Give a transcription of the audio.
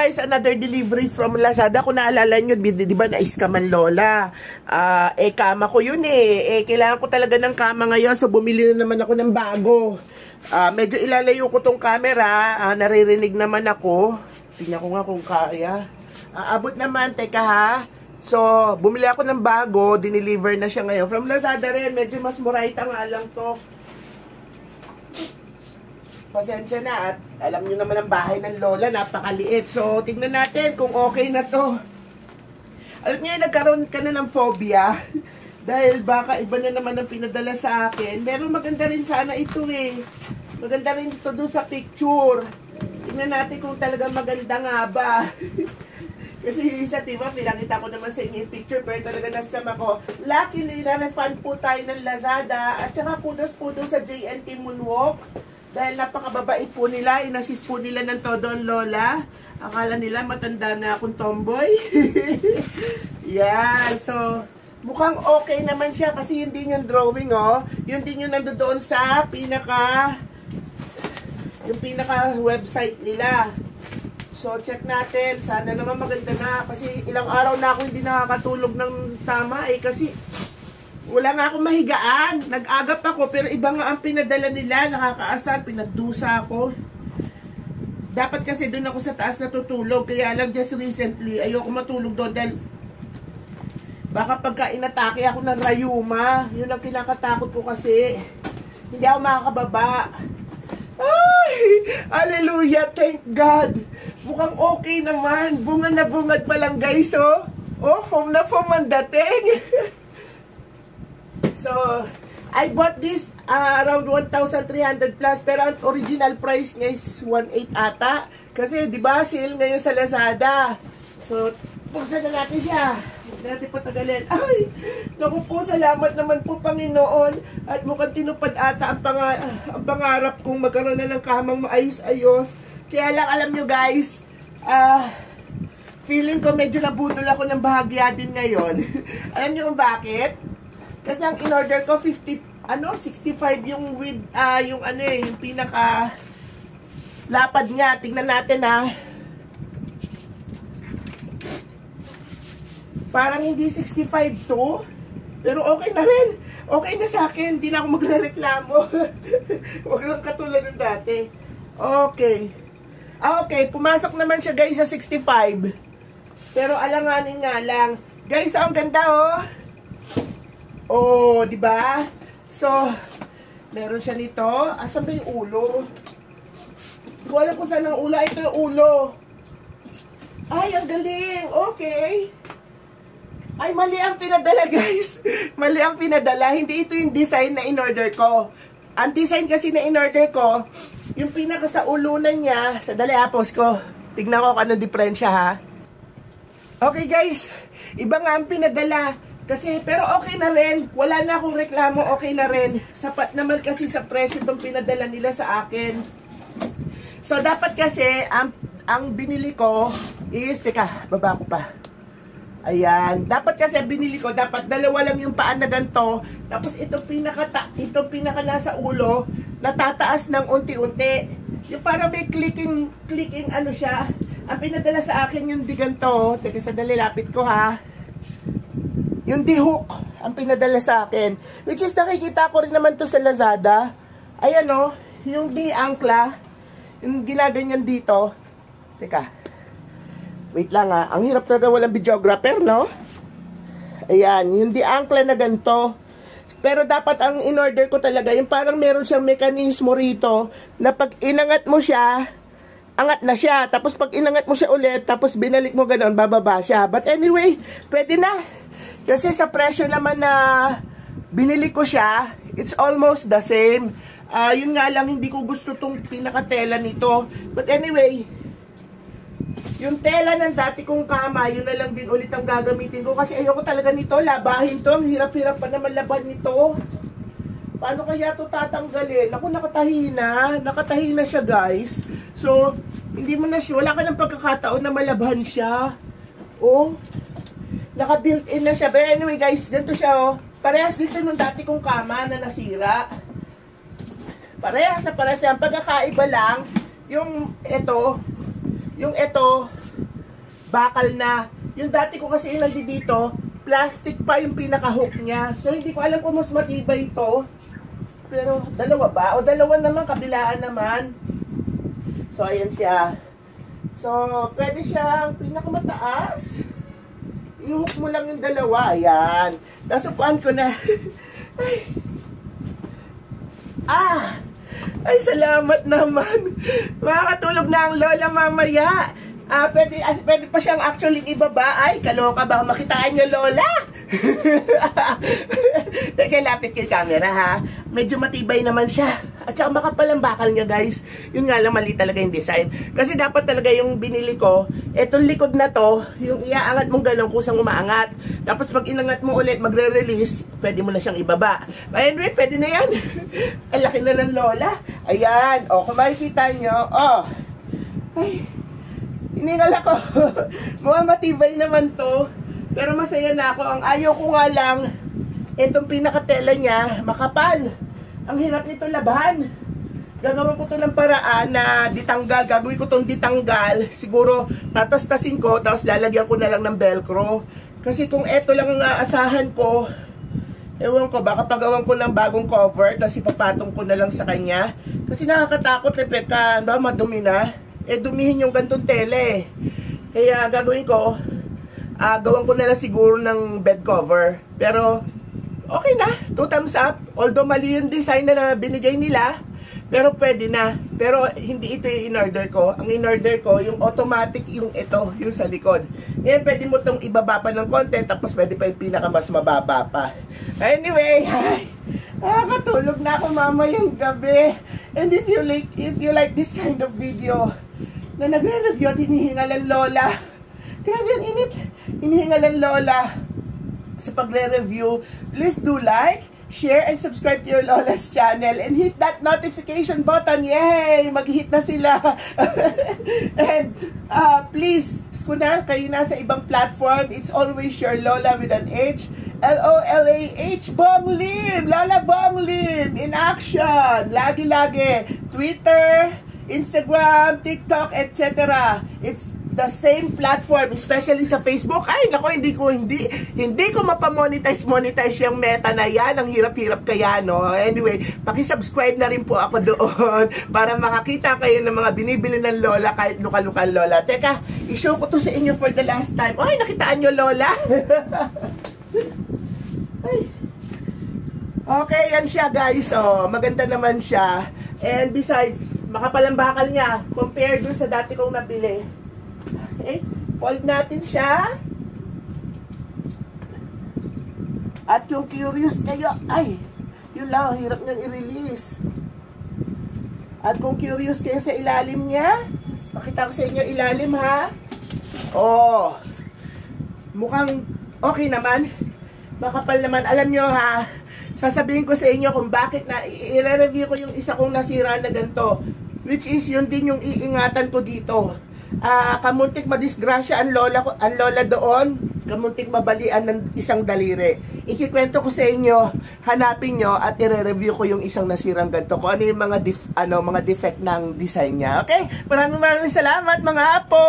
guys, another delivery from Lazada. Kung naalala nyo, di ba na-iskaman Lola? Kama ko yun kailangan ko talaga ng kama ngayon. So bumili na naman ako ng bago. Medyo ilalayo ko tong camera. Naririnig naman ako. Tingnan ko nga kung kaya. Abot naman, teka ha. So, bumili ako ng bago. Dineliver na siya ngayon. From Lazada rin. Medyo mas murayta nga lang to. Pasensya na at alam niyo naman ang bahay ng Lola, napakaliit. So, tingnan natin kung okay na to. Alam niyo, nagkaroon ka na ng phobia. Dahil baka iba na naman ang pinadala sa akin. Pero maganda rin sana ito Maganda rin ito doon sa picture. Tingnan natin kung talagang maganda nga ba. Kasi isa, diba, pinakita ko naman sa inyo yung picture, pero talaga na-scam ako. Luckily, na-refund po tayo ng Lazada. At saka kudos po doon sa JNT Moonwalk. Dahil napakababait po nila, inassist po nila ng todo ang Lola. Akala nila matanda na akong tomboy. Yan, so mukhang okay naman siya kasi yun din yung drawing, yun din yung nandoon sa pinaka website nila. So check natin, sana naman maganda na kasi ilang araw na ako hindi nakakatulog ng tama kasi wala nga akong mahigaan. Nag-agap ako, pero iba nga ang pinadala nila. Nakakaasar, pinagdusa ako. Dapat kasi doon ako sa taas natutulog. Kaya lang just recently, ayoko matulog doon dahil baka pagka inatake ako ng rayuma. Yun ang kinakatakot ko kasi. Hindi ako makakababa. Ay! Hallelujah! Thank God! Mukhang okay naman. Bungad na bungad pa lang guys, foam na foam ang dating. So, I bought this around 1,300 plus, pero ang original price niya is 1,800 ata. Kasi, di ba, sale ngayon sa Lazada. So, buksan na natin siya. Huwag natin patagalin. Ay, naku po, salamat naman po, Panginoon. At mukhang tinupad ata ang pangarap kong magkaroon na ng kamang maayos-ayos. Kaya lang, alam nyo guys, feeling ko medyo nabudol ako ng bahagya din ngayon. Alam nyo kung bakit? Kasi ang in-order ko 65 yung with yung pinaka lapad niya. Tingnan natin Parang hindi 65 to. Pero okay na rin. Okay na sa akin. Hindi na ako magrereklamo. Huwag lang katulad ng dati. Okay. Okay, pumasok naman siya guys sa 65. Pero alanganin nga lang. Guys, ang ganda di ba? So, meron siya nito. Asan ba yung ulo? Hindi ko alam kung saan ang ulo. Ito yung ulo. Ay, ang galing. Okay. Ay, mali ang pinadala, guys. Mali ang pinadala. Hindi ito yung design na in-order ko. Ang design kasi na in-order ko, yung pinaka sa ulunan niya, sandali post ko. Tignan ko kung anong diferensya, ha. Okay, guys. Iba nga ang pinadala. Kasi, pero okay na rin. Wala na akong reklamo, okay na rin. Sapat naman kasi sa presyo itong pinadala nila sa akin. So, dapat kasi, ang binili ko is, teka, baba ko pa. Ayan. Dapat kasi binili ko, dapat dalawa lang yung paan na ganito. Tapos, itong pinaka nasa ulo, natataas ng unti-unti. Yung parang may clicking siya. Ang pinadala sa akin yung di ganito. Teka, sandali, lapit ko ha. Yung D-hook ang pinadala sa akin. Which is nakikita ko rin naman to sa Lazada. Ayan yung D-angkla. Yung ginaganyan dito. Teka. Wait lang Ang hirap talaga walang videographer, no? Ayan. Yung D-angkla na ganito. Pero dapat ang in-order ko talaga, yung parang meron siyang mekanismo rito na pag inangat mo siya, angat na siya. Tapos pag inangat mo siya ulit, tapos binalik mo ganoon, bababa siya. But anyway, pwede na. Kasi sa presyo naman na binili ko siya, it's almost the same. Yun nga lang, hindi ko gusto tong pinakatela nito. But anyway, yung tela ng dati kong kama, yun na lang din ulit ang gagamitin ko. Kasi ayoko talaga nito, labahin to. Ang hirap-hirap pa naman laban nito. Paano kaya to tatanggalin? Ako, nakatahi na siya guys. So, hindi mo na siya, wala ka ng pagkakataon na malabhan siya. Naka-built-in na siya. But anyway guys, ganito siya Parehas dito nung dati kong kama na nasira. Parehas na parehas yan. Pagkakaiba lang, yung ito, bakal na. Yung dati ko kasi inaldi dito, plastic pa yung pinaka-hook niya. So, hindi ko alam kung mas matibay ito. Pero, dalawa ba? O dalawa naman, kabilaan naman. So, ayan siya. So, pwede siyang pinakamataas. I-hook mo lang yung dalawa. Ayan. Nasukuan ko na. Ay, salamat naman. Makakatulog na ang lola mamaya. Pwede pa siyang actually ibaba. Ay, kaloka ba? Makitaan niyo, lola? Teka, lapit kay camera, ha? Medyo matibay naman siya. At saka makapal ang bakal niya, guys. Yun nga lang, mali talaga yung design. Kasi dapat talaga yung binili ko, etong likod na to, yung iaangat mong gano'n kusang umaangat. Tapos pag inangat mo ulit, magre-release, pwede mo na siyang ibaba. Anyway, pwede na yan. Ang laki na ng lola. Ayan. O, kung makikita nyo, ay, hiningal ako. Mukhang matibay naman to. Pero masaya na ako. Ang ayaw ko nga lang, itong pinakatela niya, makapal. Ang hirap nito labahan. Gagawin ko to ng paraan na ditanggal. Gagawin ko tong ditanggal. Siguro tatastasin ko, tapos lalagyan ko na lang ng velcro. Kasi kung eto lang ang aasahan ko, ewan ko, baka pagawan ko ng bagong cover, tapos ipapatong ko na lang sa kanya. Kasi nakakatakot eh, Peka, ba madumi na? Dumihin yung gantong tele. Kaya gagawin ko, gawan ko na lang siguro ng bed cover. Pero, okay na, 2 thumbs up. Although mali yung design na binigay nila, pero pwede na. Pero hindi ito yung in-order ko. Ang in-order ko, yung automatic, yung ito, yung sa likod. Ngayon, pwede mo itong ibaba pa ng konti, tapos pwede pa yung pinaka mas mababa pa. Anyway, nakakatulog na ako mamayang gabi. And if you like this kind of video, na nagre-review at hinihingal ang lola. Grabe ang init. Hinihingal ang lola sa pagre-review. Please do like, share, and subscribe to your lola's channel. And hit that notification button. Yay! Mag-hit na sila. And please, kung kayo nasa ibang platform, it's always your lola with an H. L-O-L-A-H, Bong Lim! Lola Bong Lim! In action! Lagi-lagi. Twitter, Instagram, TikTok, etc. It's the same platform, especially sa Facebook. Ay, nako, hindi ko mapamonetize yung Meta na yan. Ang hirap-hirap kaya, no? Anyway, paki-subscribe na rin po ako doon para makakita kayo ng mga binibili ng lola kahit lokal-lokal lola. Teka, i-show ko to sa inyo for the last time. Ay, nakitaan nyo, lola? Ay. Okay, yan siya, guys. Oh, maganda naman siya. And besides, makapal ang bakal niya compared dun sa dati kong nabili. Okay, fold natin siya. At yung curious kayo, ay, yun lang, hirap niyang i-release. At kung curious kayo sa ilalim niya, makita ko sa inyo ilalim, ha. Oh, mukhang okay naman. Makapal naman. Alam nyo, ha, sasabihin ko sa inyo kung bakit na i-review ko yung isa kong nasira na ganito, which is yun din yung iingatan ko dito. Kamuntik madisgrasya ang lola doon, kamuntik mabalian ng isang daliri. Ikikwento ko sa inyo, hanapin nyo at i-review ko yung isang nasirang ganito, kung ano yung mga defect ng design niya. Okay, maraming salamat mga apo.